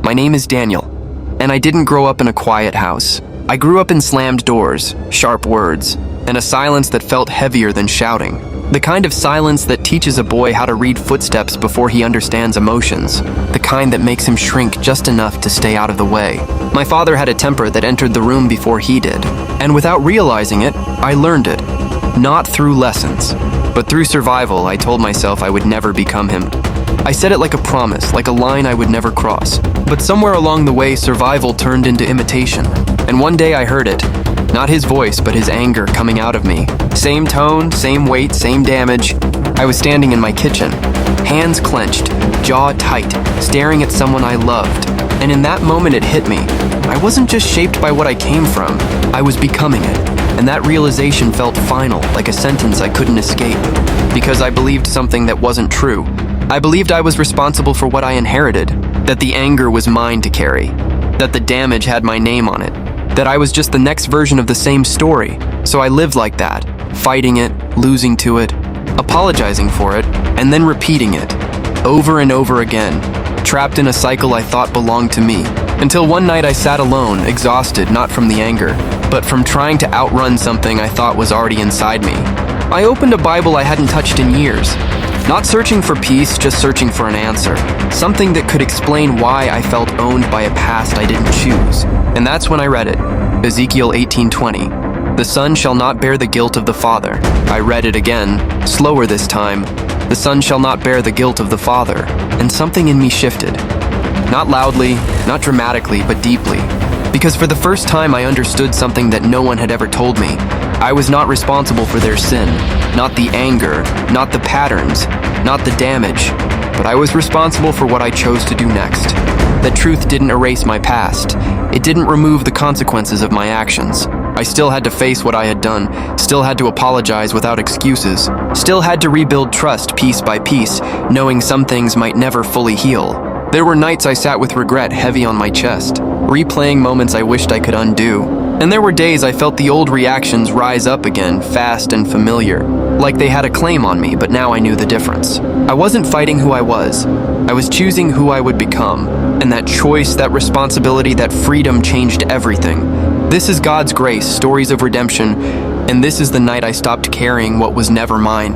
My name is Daniel, and I didn't grow up in a quiet house. I grew up in slammed doors, sharp words, and a silence that felt heavier than shouting. The kind of silence that teaches a boy how to read footsteps before he understands emotions. The kind that makes him shrink just enough to stay out of the way. My father had a temper that entered the room before he did, and without realizing it, I learned it. Not through lessons, but through survival. I told myself I would never become him. I said it like a promise, like a line I would never cross. But somewhere along the way, survival turned into imitation. And one day I heard it. Not his voice, but his anger coming out of me. Same tone, same weight, same damage. I was standing in my kitchen, hands clenched, jaw tight, staring at someone I loved. And in that moment it hit me. I wasn't just shaped by what I came from, I was becoming it. And that realization felt final, like a sentence I couldn't escape. Because I believed something that wasn't true. I believed I was responsible for what I inherited, that the anger was mine to carry, that the damage had my name on it, that I was just the next version of the same story. So I lived like that, fighting it, losing to it, apologizing for it, and then repeating it, over and over again, trapped in a cycle I thought belonged to me. Until one night I sat alone, exhausted not from the anger, but from trying to outrun something I thought was already inside me. I opened a Bible I hadn't touched in years. Not searching for peace, just searching for an answer. Something that could explain why I felt owned by a past I didn't choose. And that's when I read it. Ezekiel 18:20. The son shall not bear the guilt of the father. I read it again, slower this time. The son shall not bear the guilt of the father. And something in me shifted. Not loudly, not dramatically, but deeply. Because for the first time I understood something that no one had ever told me. I was not responsible for their sin, not the anger, not the patterns, not the damage, but I was responsible for what I chose to do next. The truth didn't erase my past. It didn't remove the consequences of my actions. I still had to face what I had done, still had to apologize without excuses, still had to rebuild trust piece by piece, knowing some things might never fully heal. There were nights I sat with regret heavy on my chest, replaying moments I wished I could undo. And there were days I felt the old reactions rise up again, fast and familiar, like they had a claim on me, but now I knew the difference. I wasn't fighting who I was choosing who I would become, and that choice, that responsibility, that freedom changed everything. This is God's grace, stories of redemption, and this is the night I stopped carrying what was never mine.